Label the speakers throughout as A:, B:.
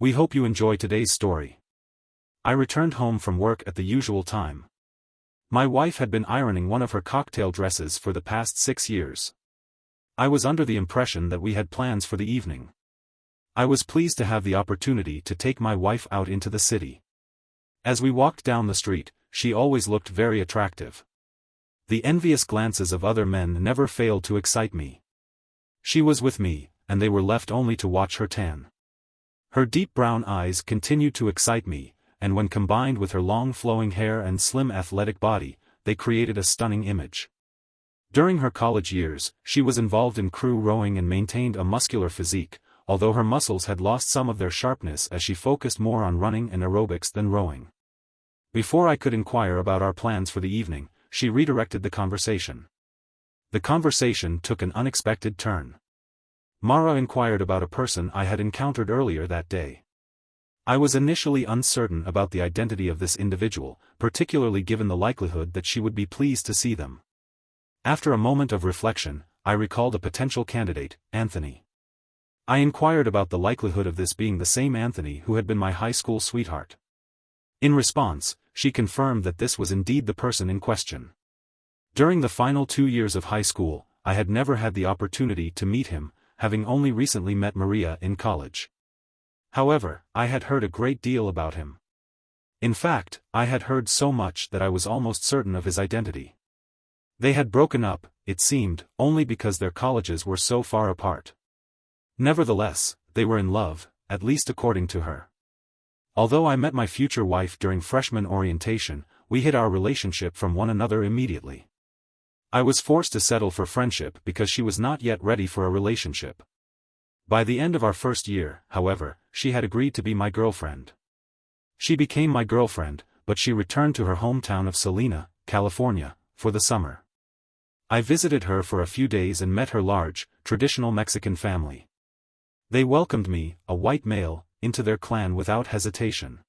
A: We hope you enjoy today's story. I returned home from work at the usual time. My wife had been ironing one of her cocktail dresses for the past 6 years. I was under the impression that we had plans for the evening. I was pleased to have the opportunity to take my wife out into the city. As we walked down the street, she always looked very attractive. The envious glances of other men never failed to excite me. She was with me, and they were left only to watch her tan. Her deep brown eyes continued to excite me, and when combined with her long flowing hair and slim athletic body, they created a stunning image. During her college years, she was involved in crew rowing and maintained a muscular physique, although her muscles had lost some of their sharpness as she focused more on running and aerobics than rowing. Before I could inquire about our plans for the evening, she redirected the conversation. The conversation took an unexpected turn. Mara inquired about a person I had encountered earlier that day. I was initially uncertain about the identity of this individual, particularly given the likelihood that she would be pleased to see them. After a moment of reflection, I recalled a potential candidate, Anthony. I inquired about the likelihood of this being the same Anthony who had been my high school sweetheart. In response, she confirmed that this was indeed the person in question. During the final 2 years of high school, I had never had the opportunity to meet him, having only recently met Maria in college. However, I had heard a great deal about him. In fact, I had heard so much that I was almost certain of his identity. They had broken up, it seemed, only because their colleges were so far apart. Nevertheless, they were in love, at least according to her. Although I met my future wife during freshman orientation, we hid our relationship from one another immediately. I was forced to settle for friendship because she was not yet ready for a relationship. By the end of our first year, however, she had agreed to be my girlfriend. She became my girlfriend, but she returned to her hometown of Salina, California, for the summer. I visited her for a few days and met her large, traditional Mexican family. They welcomed me, a white male, into their clan without hesitation.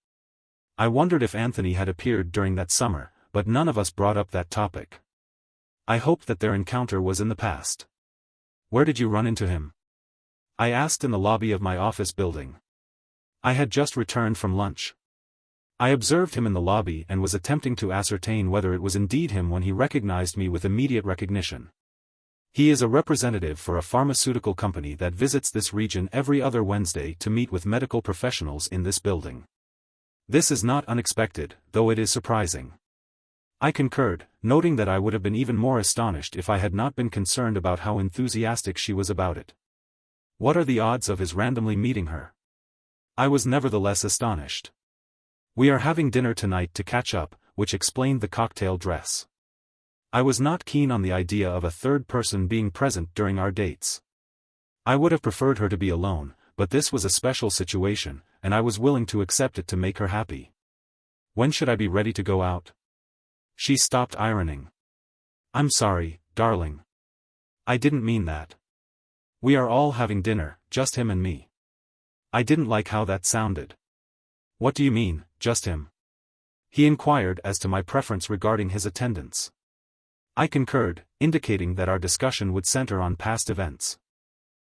A: I wondered if Anthony had appeared during that summer, but none of us brought up that topic. I hoped that their encounter was in the past. Where did you run into him? I asked in the lobby of my office building. I had just returned from lunch. I observed him in the lobby and was attempting to ascertain whether it was indeed him when he recognized me with immediate recognition. He is a representative for a pharmaceutical company that visits this region every other Wednesday to meet with medical professionals in this building. This is not unexpected, though it is surprising. I concurred, noting that I would have been even more astonished if I had not been concerned about how enthusiastic she was about it. What are the odds of his randomly meeting her? I was nevertheless astonished. We are having dinner tonight to catch up, which explained the cocktail dress. I was not keen on the idea of a third person being present during our dates. I would have preferred her to be alone, but this was a special situation, and I was willing to accept it to make her happy. When should I be ready to go out? She stopped ironing. I'm sorry, darling. I didn't mean that. We are all having dinner, just him and me. I didn't like how that sounded. What do you mean, just him? He inquired as to my preference regarding his attendance. I concurred, indicating that our discussion would center on past events.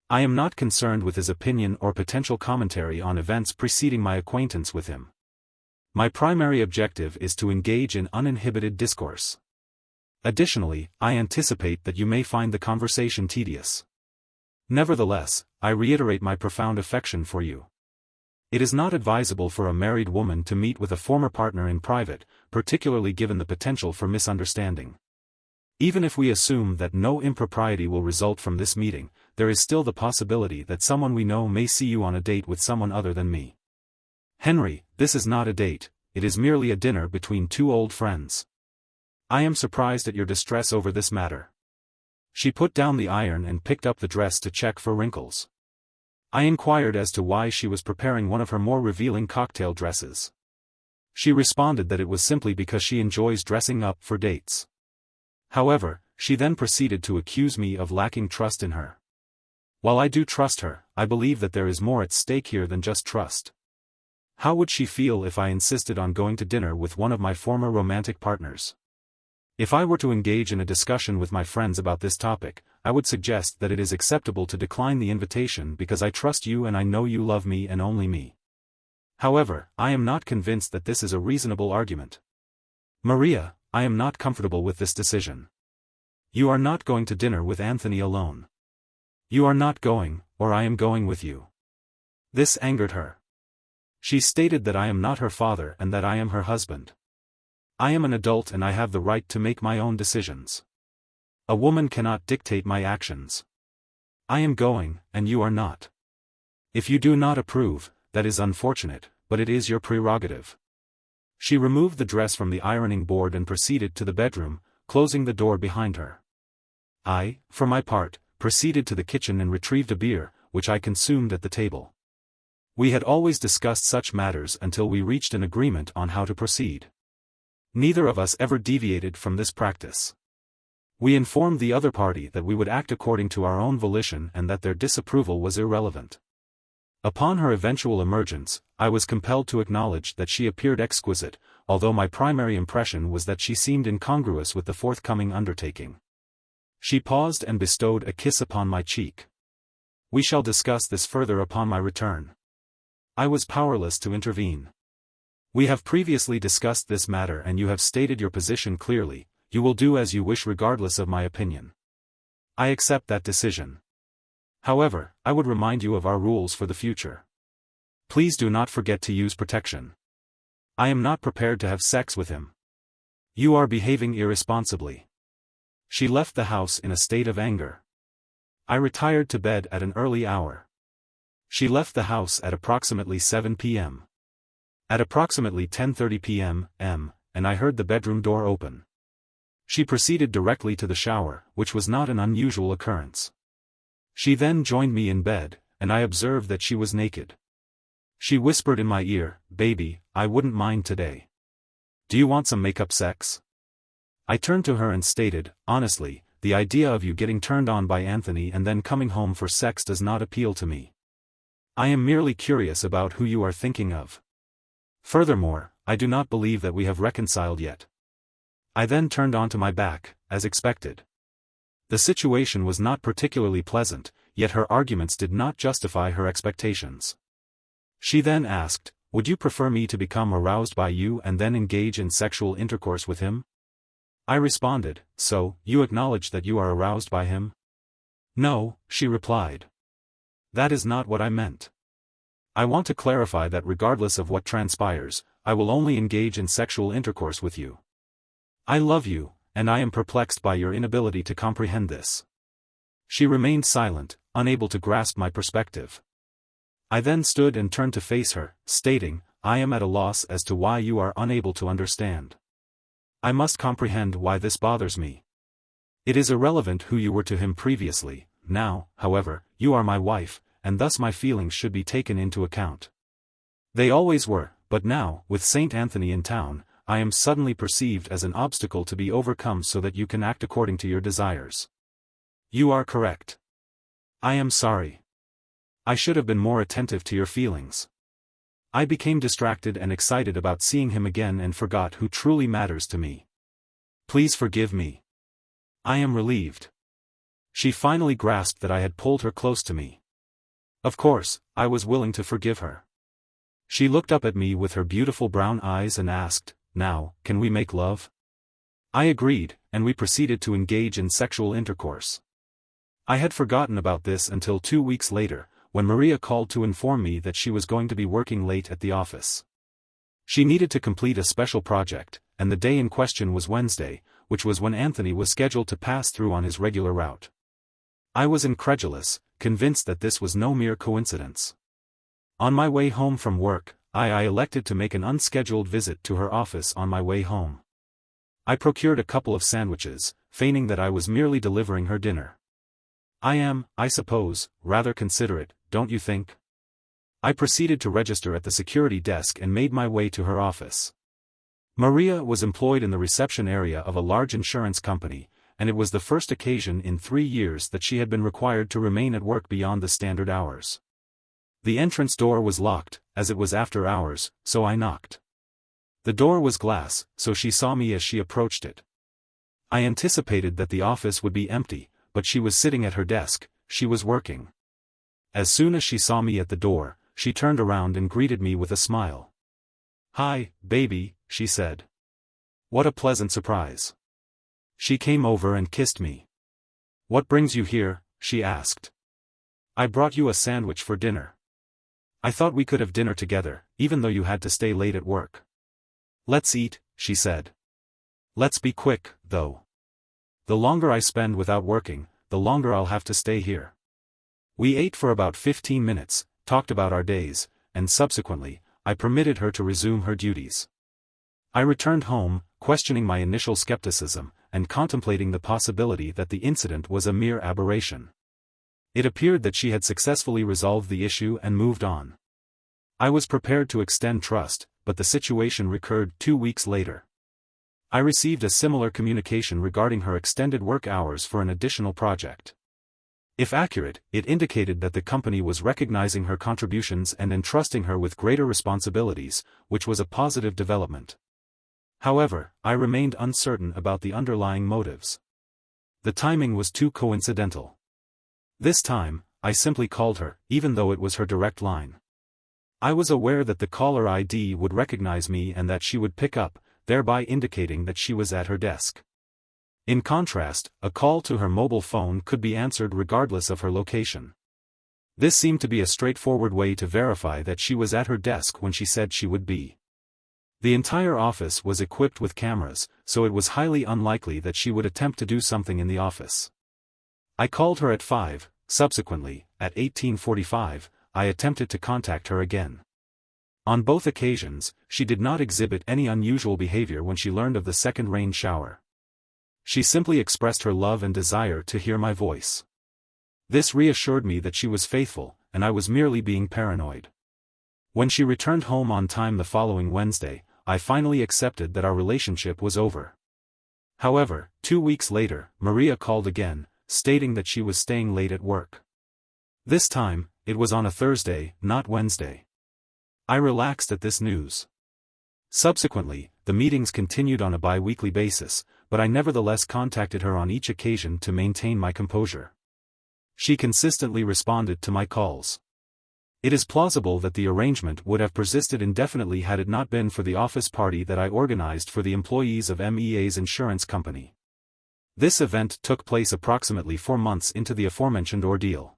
A: I am not concerned with his opinion or potential commentary on events preceding my acquaintance with him. My primary objective is to engage in uninhibited discourse. Additionally, I anticipate that you may find the conversation tedious. Nevertheless, I reiterate my profound affection for you. It is not advisable for a married woman to meet with a former partner in private, particularly given the potential for misunderstanding. Even if we assume that no impropriety will result from this meeting, there is still the possibility that someone we know may see you on a date with someone other than me. Henry, this is not a date, it is merely a dinner between two old friends. I am surprised at your distress over this matter. She put down the iron and picked up the dress to check for wrinkles. I inquired as to why she was preparing one of her more revealing cocktail dresses. She responded that it was simply because she enjoys dressing up for dates. However, she then proceeded to accuse me of lacking trust in her. While I do trust her, I believe that there is more at stake here than just trust. How would she feel if I insisted on going to dinner with one of my former romantic partners? If I were to engage in a discussion with my friends about this topic, I would suggest that it is acceptable to decline the invitation because I trust you and I know you love me and only me. However, I am not convinced that this is a reasonable argument. Maria, I am not comfortable with this decision. You are not going to dinner with Anthony alone. You are not going, or I am going with you. This angered her. She stated that I am not her father and that I am her husband. I am an adult and I have the right to make my own decisions. A woman cannot dictate my actions. I am going, and you are not. If you do not approve, that is unfortunate, but it is your prerogative. She removed the dress from the ironing board and proceeded to the bedroom, closing the door behind her. I, for my part, proceeded to the kitchen and retrieved a beer, which I consumed at the table. We had always discussed such matters until we reached an agreement on how to proceed. Neither of us ever deviated from this practice. We informed the other party that we would act according to our own volition and that their disapproval was irrelevant. Upon her eventual emergence, I was compelled to acknowledge that she appeared exquisite, although my primary impression was that she seemed incongruous with the forthcoming undertaking. She paused and bestowed a kiss upon my cheek. We shall discuss this further upon my return. I was powerless to intervene. We have previously discussed this matter and you have stated your position clearly. You will do as you wish regardless of my opinion. I accept that decision. However, I would remind you of our rules for the future. Please do not forget to use protection. I am not prepared to have sex with him. You are behaving irresponsibly. She left the house in a state of anger. I retired to bed at an early hour. She left the house at approximately 7 p.m. At approximately 10:30 p.m., and I heard the bedroom door open. She proceeded directly to the shower, which was not an unusual occurrence. She then joined me in bed, and I observed that she was naked. She whispered in my ear, "Baby, I wouldn't mind today. Do you want some make-up sex?" I turned to her and stated, "Honestly, the idea of you getting turned on by Anthony and then coming home for sex does not appeal to me. I am merely curious about who you are thinking of. Furthermore, I do not believe that we have reconciled yet." I then turned onto my back, as expected. The situation was not particularly pleasant, yet her arguments did not justify her expectations. She then asked, "Would you prefer me to become aroused by you and then engage in sexual intercourse with him?" I responded, "So, you acknowledge that you are aroused by him?" "No," she replied. "That is not what I meant. I want to clarify that regardless of what transpires, I will only engage in sexual intercourse with you. I love you, and I am perplexed by your inability to comprehend this." She remained silent, unable to grasp my perspective. I then stood and turned to face her, stating, "I am at a loss as to why you are unable to understand. I must comprehend why this bothers me. It is irrelevant who you were to him previously. Now, however, you are my wife, and thus my feelings should be taken into account. They always were, but now, with St. Anthony in town, I am suddenly perceived as an obstacle to be overcome so that you can act according to your desires. You are correct. I am sorry. I should have been more attentive to your feelings. I became distracted and excited about seeing him again and forgot who truly matters to me. Please forgive me. I am relieved." She finally grasped that I had pulled her close to me. Of course, I was willing to forgive her. She looked up at me with her beautiful brown eyes and asked, "Now, can we make love?" I agreed, and we proceeded to engage in sexual intercourse. I had forgotten about this until 2 weeks later, when Maria called to inform me that she was going to be working late at the office. She needed to complete a special project, and the day in question was Wednesday, which was when Anthony was scheduled to pass through on his regular route. I was incredulous, convinced that this was no mere coincidence. On my way home from work, I elected to make an unscheduled visit to her office on my way home. I procured a couple of sandwiches, feigning that I was merely delivering her dinner. I am, I suppose, rather considerate, don't you think? I proceeded to register at the security desk and made my way to her office. Maria was employed in the reception area of a large insurance company, and it was the first occasion in 3 years that she had been required to remain at work beyond the standard hours. The entrance door was locked, as it was after hours, so I knocked. The door was glass, so she saw me as she approached it. I anticipated that the office would be empty, but she was sitting at her desk, she was working. As soon as she saw me at the door, she turned around and greeted me with a smile. "Hi, baby," she said. What a pleasant surprise. She came over and kissed me. "What brings you here?" she asked. "I brought you a sandwich for dinner. I thought we could have dinner together, even though you had to stay late at work." "Let's eat," she said. "Let's be quick, though. The longer I spend without working, the longer I'll have to stay here." We ate for about 15 minutes, talked about our days, and subsequently, I permitted her to resume her duties. I returned home, questioning my initial skepticism, and contemplating the possibility that the incident was a mere aberration. It appeared that she had successfully resolved the issue and moved on. I was prepared to extend trust, but the situation recurred 2 weeks later. I received a similar communication regarding her extended work hours for an additional project. If accurate, it indicated that the company was recognizing her contributions and entrusting her with greater responsibilities, which was a positive development. However, I remained uncertain about the underlying motives. The timing was too coincidental. This time, I simply called her, even though it was her direct line. I was aware that the caller ID would recognize me and that she would pick up, thereby indicating that she was at her desk. In contrast, a call to her mobile phone could be answered regardless of her location. This seemed to be a straightforward way to verify that she was at her desk when she said she would be. The entire office was equipped with cameras, so it was highly unlikely that she would attempt to do something in the office. I called her at 5, subsequently, at 18:45, I attempted to contact her again. On both occasions, she did not exhibit any unusual behavior when she learned of the second rain shower. She simply expressed her love and desire to hear my voice. This reassured me that she was faithful, and I was merely being paranoid. When she returned home on time the following Wednesday, I finally accepted that our relationship was over. However, 2 weeks later, Maria called again, stating that she was staying late at work. This time, it was on a Thursday, not Wednesday. I relaxed at this news. Subsequently, the meetings continued on a bi-weekly basis, but I nevertheless contacted her on each occasion to maintain my composure. She consistently responded to my calls. It is plausible that the arrangement would have persisted indefinitely had it not been for the office party that I organized for the employees of MEA's insurance company. This event took place approximately 4 months into the aforementioned ordeal.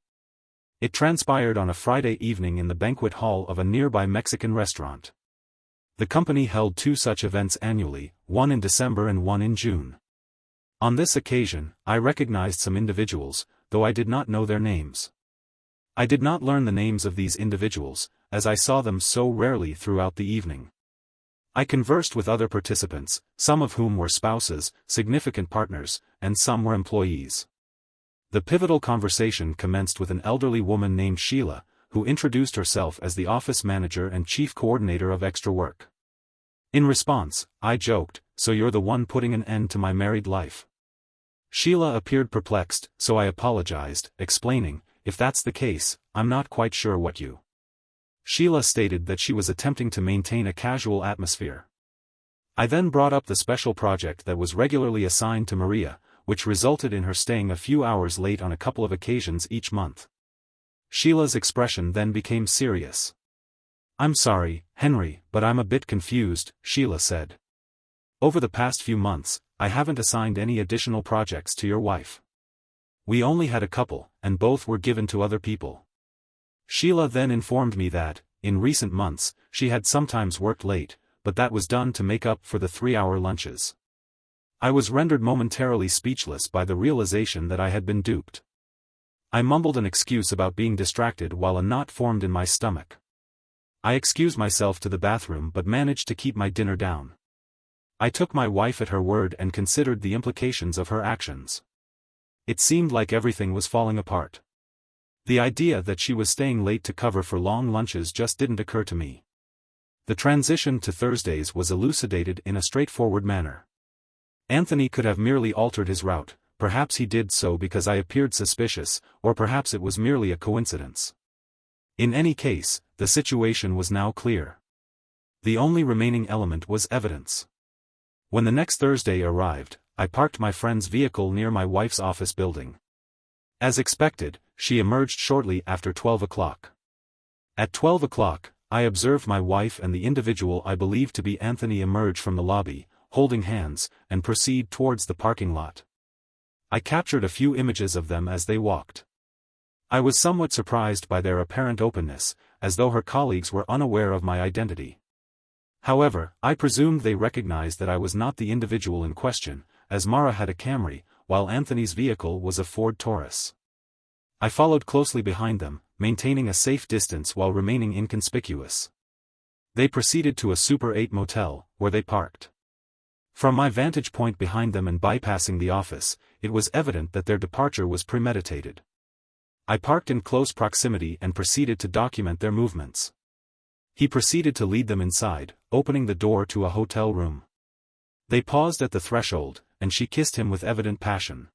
A: It transpired on a Friday evening in the banquet hall of a nearby Mexican restaurant. The company held 2 such events annually, one in December and one in June. On this occasion, I recognized some individuals, though I did not know their names. I did not learn the names of these individuals, as I saw them so rarely throughout the evening. I conversed with other participants, some of whom were spouses, significant partners, and some were employees. The pivotal conversation commenced with an elderly woman named Sheila, who introduced herself as the office manager and chief coordinator of extra work. In response, I joked, "So you're the one putting an end to my married life?" Sheila appeared perplexed, so I apologized, explaining, "If that's the case, I'm not quite sure what you." Sheila stated that she was attempting to maintain a casual atmosphere. I then brought up the special project that was regularly assigned to Maria, which resulted in her staying a few hours late on a couple of occasions each month. Sheila's expression then became serious. "I'm sorry, Henry, but I'm a bit confused," Sheila said. "Over the past few months, I haven't assigned any additional projects to your wife. We only had a couple, and both were given to other people." Sheila then informed me that, in recent months, she had sometimes worked late, but that was done to make up for the 3-hour lunches. I was rendered momentarily speechless by the realization that I had been duped. I mumbled an excuse about being distracted while a knot formed in my stomach. I excused myself to the bathroom but managed to keep my dinner down. I took my wife at her word and considered the implications of her actions. It seemed like everything was falling apart. The idea that she was staying late to cover for long lunches just didn't occur to me. The transition to Thursdays was elucidated in a straightforward manner. Anthony could have merely altered his route, perhaps he did so because I appeared suspicious, or perhaps it was merely a coincidence. In any case, the situation was now clear. The only remaining element was evidence. When the next Thursday arrived, I parked my friend's vehicle near my wife's office building. As expected, she emerged shortly after 12 o'clock. At 12 o'clock, I observed my wife and the individual I believed to be Anthony emerge from the lobby, holding hands, and proceed towards the parking lot. I captured a few images of them as they walked. I was somewhat surprised by their apparent openness, as though her colleagues were unaware of my identity. However, I presumed they recognized that I was not the individual in question, as Mara had a Camry, while Anthony's vehicle was a Ford Taurus. I followed closely behind them, maintaining a safe distance while remaining inconspicuous. They proceeded to a Super 8 motel, where they parked. From my vantage point behind them and bypassing the office, it was evident that their departure was premeditated. I parked in close proximity and proceeded to document their movements. He proceeded to lead them inside, opening the door to a hotel room. They paused at the threshold, and she kissed him with evident passion.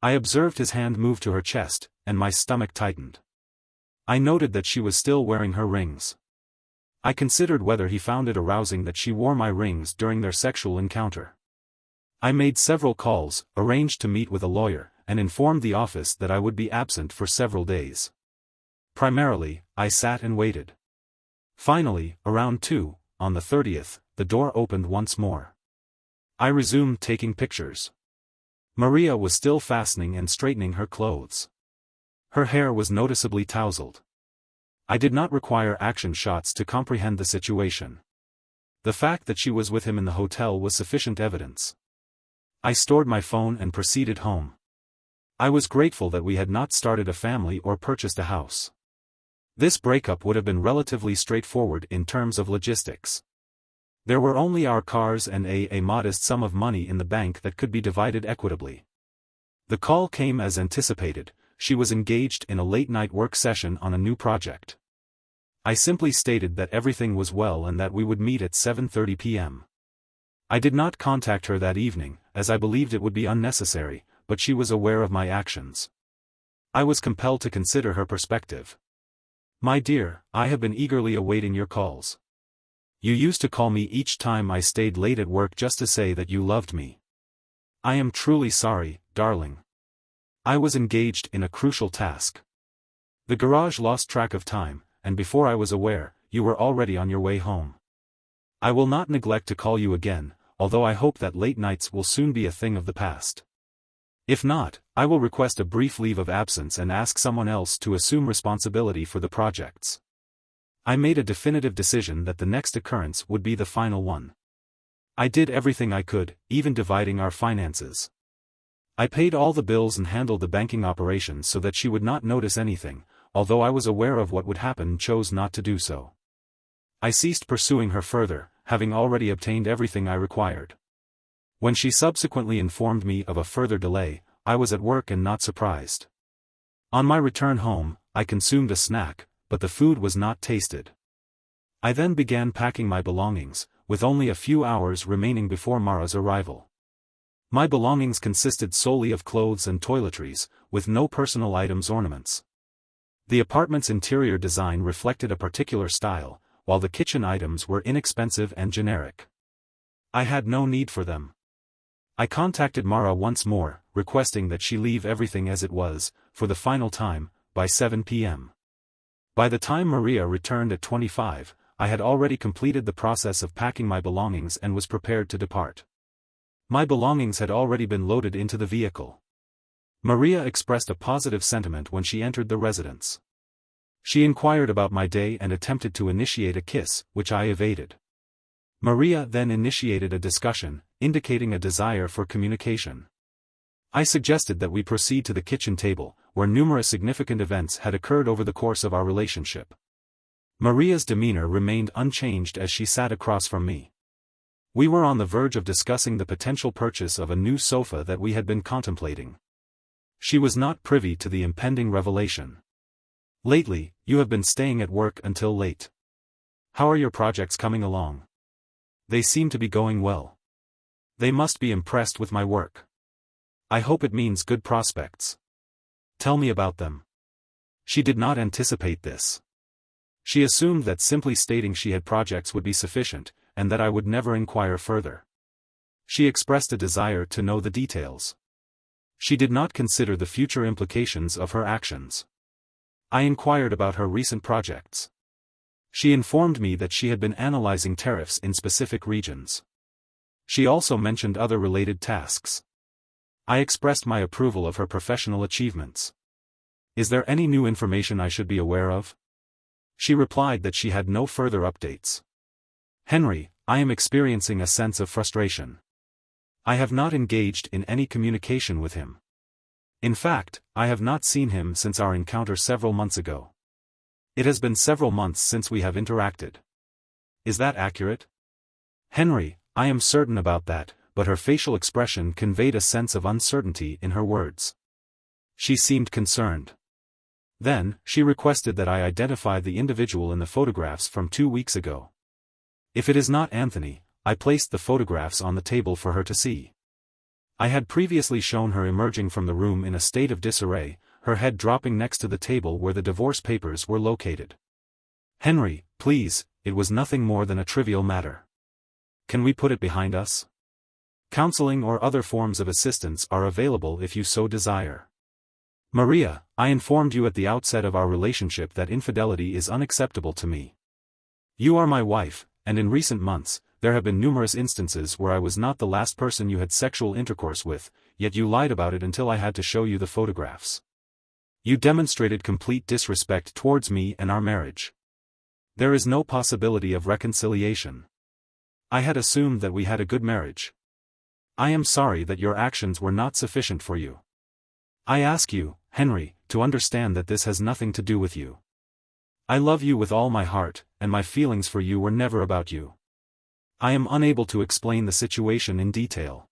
A: I observed his hand move to her chest, and my stomach tightened. I noted that she was still wearing her rings. I considered whether he found it arousing that she wore my rings during their sexual encounter. I made several calls, arranged to meet with a lawyer, and informed the office that I would be absent for several days. Primarily, I sat and waited. Finally, around 2, on the 30th, the door opened once more. I resumed taking pictures. Maria was still fastening and straightening her clothes. Her hair was noticeably tousled. I did not require action shots to comprehend the situation. The fact that she was with him in the hotel was sufficient evidence. I stored my phone and proceeded home. I was grateful that we had not started a family or purchased a house. This breakup would have been relatively straightforward in terms of logistics. There were only our cars and a modest sum of money in the bank that could be divided equitably. The call came as anticipated. She was engaged in a late-night work session on a new project. I simply stated that everything was well and that we would meet at 7:30 p.m. I did not contact her that evening, as I believed it would be unnecessary, but she was aware of my actions. I was compelled to consider her perspective. "My dear, I have been eagerly awaiting your calls. You used to call me each time I stayed late at work just to say that you loved me. I am truly sorry, darling. I was engaged in a crucial task. The garage lost track of time, and before I was aware, you were already on your way home. I will not neglect to call you again, although I hope that late nights will soon be a thing of the past. If not, I will request a brief leave of absence and ask someone else to assume responsibility for the projects." I made a definitive decision that the next occurrence would be the final one. I did everything I could, even dividing our finances. I paid all the bills and handled the banking operations so that she would not notice anything, although I was aware of what would happen and chose not to do so. I ceased pursuing her further, having already obtained everything I required. When she subsequently informed me of a further delay, I was at work and not surprised. On my return home, I consumed a snack, but the food was not tasted. I then began packing my belongings, with only a few hours remaining before Mara's arrival. My belongings consisted solely of clothes and toiletries, with no personal items or ornaments. The apartment's interior design reflected a particular style, while the kitchen items were inexpensive and generic. I had no need for them. I contacted Mara once more, requesting that she leave everything as it was, for the final time, by 7 p.m. By the time Maria returned at 25, I had already completed the process of packing my belongings and was prepared to depart. My belongings had already been loaded into the vehicle. Maria expressed a positive sentiment when she entered the residence. She inquired about my day and attempted to initiate a kiss, which I evaded. Maria then initiated a discussion, indicating a desire for communication. I suggested that we proceed to the kitchen table, where numerous significant events had occurred over the course of our relationship. Maria's demeanor remained unchanged as she sat across from me. We were on the verge of discussing the potential purchase of a new sofa that we had been contemplating. She was not privy to the impending revelation. "Lately, you have been staying at work until late. How are your projects coming along?" "They seem to be going well. They must be impressed with my work. I hope it means good prospects. Tell me about them." She did not anticipate this. She assumed that simply stating she had projects would be sufficient, and that I would never inquire further. She expressed a desire to know the details. She did not consider the future implications of her actions. I inquired about her recent projects. She informed me that she had been analyzing tariffs in specific regions. She also mentioned other related tasks. I expressed my approval of her professional achievements. Is there any new information I should be aware of? She replied that she had no further updates. Henry, I am experiencing a sense of frustration. I have not engaged in any communication with him. In fact, I have not seen him since our encounter several months ago. It has been several months since we have interacted. Is that accurate? Henry, I am certain about that, but her facial expression conveyed a sense of uncertainty in her words. She seemed concerned. Then, she requested that I identify the individual in the photographs from 2 weeks ago. If it is not Anthony, I placed the photographs on the table for her to see. I had previously shown her emerging from the room in a state of disarray, her head dropping next to the table where the divorce papers were located. Henry, please, it was nothing more than a trivial matter. Can we put it behind us? Counseling or other forms of assistance are available if you so desire. Maria, I informed you at the outset of our relationship that infidelity is unacceptable to me. You are my wife, and in recent months, there have been numerous instances where I was not the last person you had sexual intercourse with, yet you lied about it until I had to show you the photographs. You demonstrated complete disrespect towards me and our marriage. There is no possibility of reconciliation. I had assumed that we had a good marriage. I am sorry that your actions were not sufficient for you. I ask you, Henry, to understand that this has nothing to do with you. I love you with all my heart, and my feelings for you were never about you. I am unable to explain the situation in detail.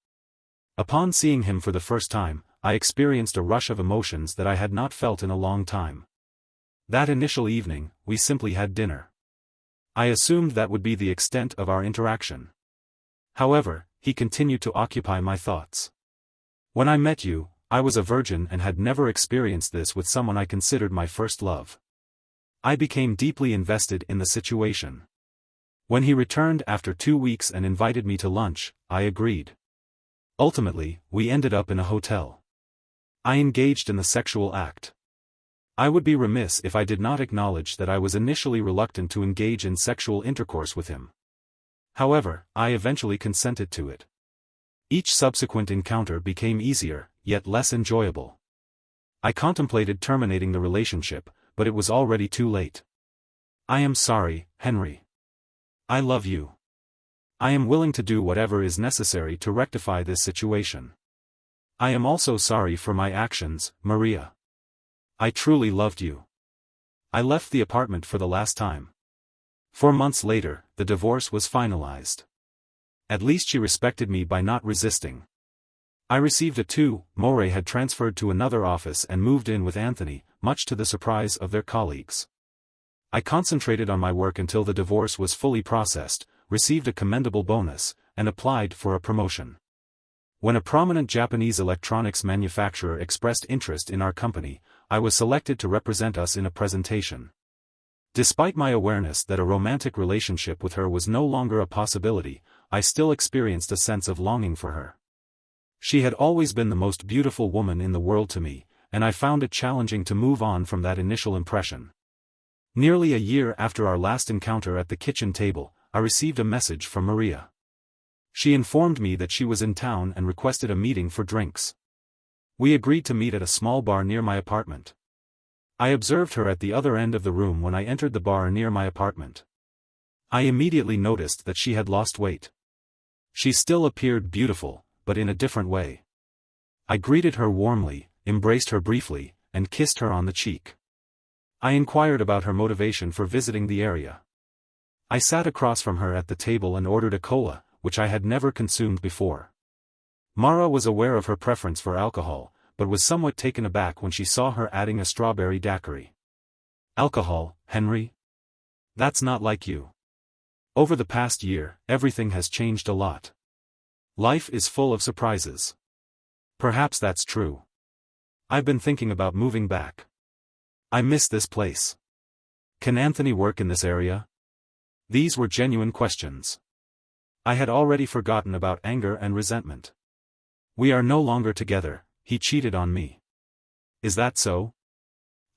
A: Upon seeing him for the first time, I experienced a rush of emotions that I had not felt in a long time. That initial evening, we simply had dinner. I assumed that would be the extent of our interaction. However, he continued to occupy my thoughts. When I met you, I was a virgin and had never experienced this with someone I considered my first love. I became deeply invested in the situation. When he returned after 2 weeks and invited me to lunch, I agreed. Ultimately, we ended up in a hotel. I engaged in the sexual act. I would be remiss if I did not acknowledge that I was initially reluctant to engage in sexual intercourse with him. However, I eventually consented to it. Each subsequent encounter became easier, yet less enjoyable. I contemplated terminating the relationship, but it was already too late. I am sorry, Henry. I love you. I am willing to do whatever is necessary to rectify this situation. I am also sorry for my actions, Maria. I truly loved you. I left the apartment for the last time. 4 months later, the divorce was finalized. At least she respected me by not resisting. I received a 2. Moray had transferred to another office and moved in with Anthony, much to the surprise of their colleagues. I concentrated on my work until the divorce was fully processed, received a commendable bonus, and applied for a promotion. When a prominent Japanese electronics manufacturer expressed interest in our company, I was selected to represent us in a presentation. Despite my awareness that a romantic relationship with her was no longer a possibility, I still experienced a sense of longing for her. She had always been the most beautiful woman in the world to me, and I found it challenging to move on from that initial impression. Nearly a year after our last encounter at the kitchen table, I received a message from Maria. She informed me that she was in town and requested a meeting for drinks. We agreed to meet at a small bar near my apartment. I observed her at the other end of the room when I entered the bar near my apartment. I immediately noticed that she had lost weight. She still appeared beautiful, but in a different way. I greeted her warmly, embraced her briefly, and kissed her on the cheek. I inquired about her motivation for visiting the area. I sat across from her at the table and ordered a cola, which I had never consumed before. Mara was aware of her preference for alcohol, but was somewhat taken aback when she saw her adding a strawberry daiquiri. Alcohol, Henry? That's not like you. Over the past year, everything has changed a lot. Life is full of surprises. Perhaps that's true. I've been thinking about moving back. I miss this place. Can Anthony work in this area? These were genuine questions. I had already forgotten about anger and resentment. We are no longer together, he cheated on me. Is that so?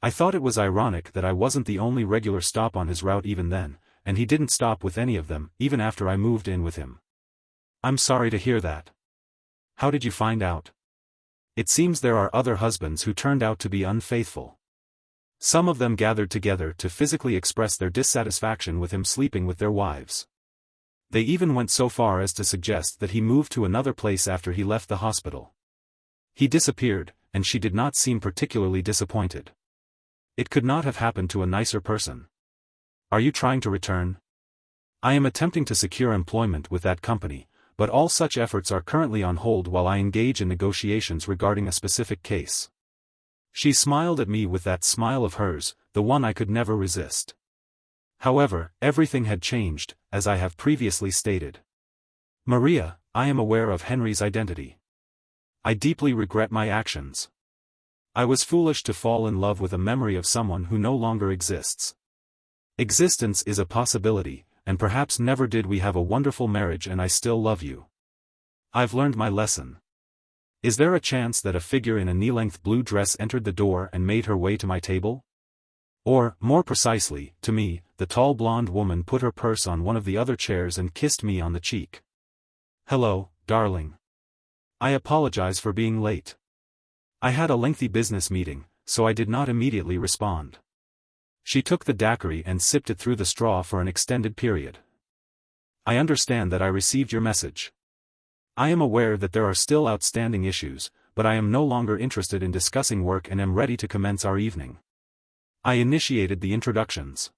A: I thought it was ironic that I wasn't the only regular stop on his route even then, and he didn't stop with any of them, even after I moved in with him. I'm sorry to hear that. How did you find out? It seems there are other husbands who turned out to be unfaithful. Some of them gathered together to physically express their dissatisfaction with him sleeping with their wives. They even went so far as to suggest that he moved to another place after he left the hospital. He disappeared, and she did not seem particularly disappointed. It could not have happened to a nicer person. Are you trying to return? I am attempting to secure employment with that company, but all such efforts are currently on hold while I engage in negotiations regarding a specific case. She smiled at me with that smile of hers, the one I could never resist. However, everything had changed, as I have previously stated. Maria, I am aware of Henry's identity. I deeply regret my actions. I was foolish to fall in love with a memory of someone who no longer exists. Existence is a possibility, and perhaps never did we have a wonderful marriage and I still love you. I've learned my lesson. Is there a chance that a figure in a knee-length blue dress entered the door and made her way to my table? Or, more precisely, to me, the tall blonde woman put her purse on one of the other chairs and kissed me on the cheek. Hello, darling. I apologize for being late. I had a lengthy business meeting, so I did not immediately respond. She took the daiquiri and sipped it through the straw for an extended period. I understand that I received your message. I am aware that there are still outstanding issues, but I am no longer interested in discussing work and am ready to commence our evening. I initiated the introductions.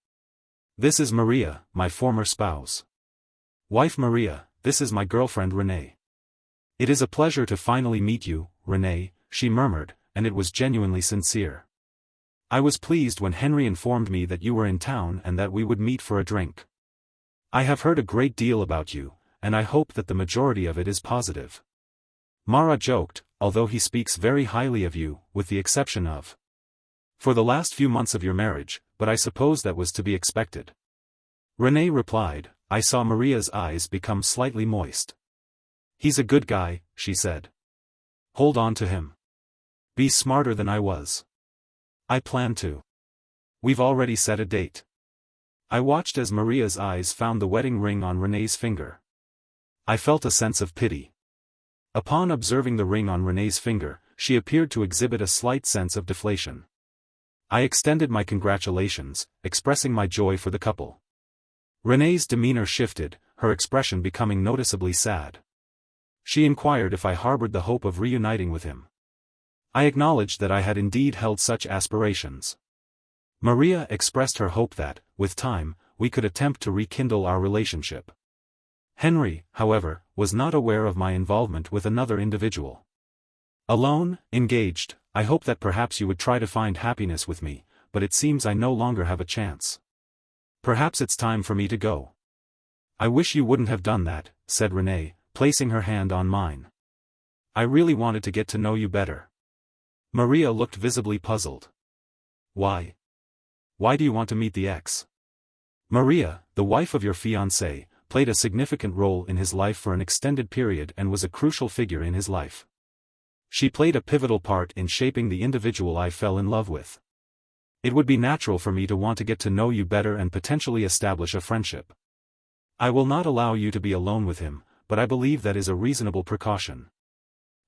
A: This is Maria, my former spouse. Wife Maria, this is my girlfriend Renee. It is a pleasure to finally meet you, Renee, she murmured, and it was genuinely sincere. I was pleased when Henry informed me that you were in town and that we would meet for a drink. I have heard a great deal about you, and I hope that the majority of it is positive. Mara joked, although he speaks very highly of you, with the exception of for the last few months of your marriage, but I suppose that was to be expected. Renee replied. I saw Maria's eyes become slightly moist. He's a good guy, she said. Hold on to him. Be smarter than I was. I plan to. We've already set a date. I watched as Maria's eyes found the wedding ring on Renee's finger. I felt a sense of pity. Upon observing the ring on Renee's finger, she appeared to exhibit a slight sense of deflation. I extended my congratulations, expressing my joy for the couple. Renee's demeanor shifted, her expression becoming noticeably sad. She inquired if I harbored the hope of reuniting with him. I acknowledged that I had indeed held such aspirations. Maria expressed her hope that, with time, we could attempt to rekindle our relationship. Henry, however, was not aware of my involvement with another individual. Alone, engaged, I hope that perhaps you would try to find happiness with me, but it seems I no longer have a chance. Perhaps it's time for me to go. I wish you wouldn't have done that, said Renee, placing her hand on mine. I really wanted to get to know you better. Maria looked visibly puzzled. Why? Why do you want to meet the ex? Maria, the wife of your fiancé, played a significant role in his life for an extended period and was a crucial figure in his life. She played a pivotal part in shaping the individual I fell in love with. It would be natural for me to want to get to know you better and potentially establish a friendship. I will not allow you to be alone with him, but I believe that is a reasonable precaution.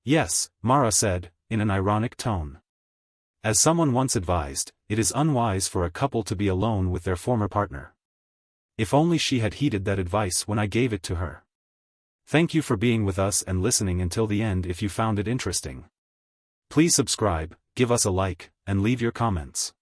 A: Yes, Mara said, in an ironic tone. As someone once advised, it is unwise for a couple to be alone with their former partner. If only she had heeded that advice when I gave it to her. Thank you for being with us and listening until the end. If you found it interesting, please subscribe, give us a like, and leave your comments.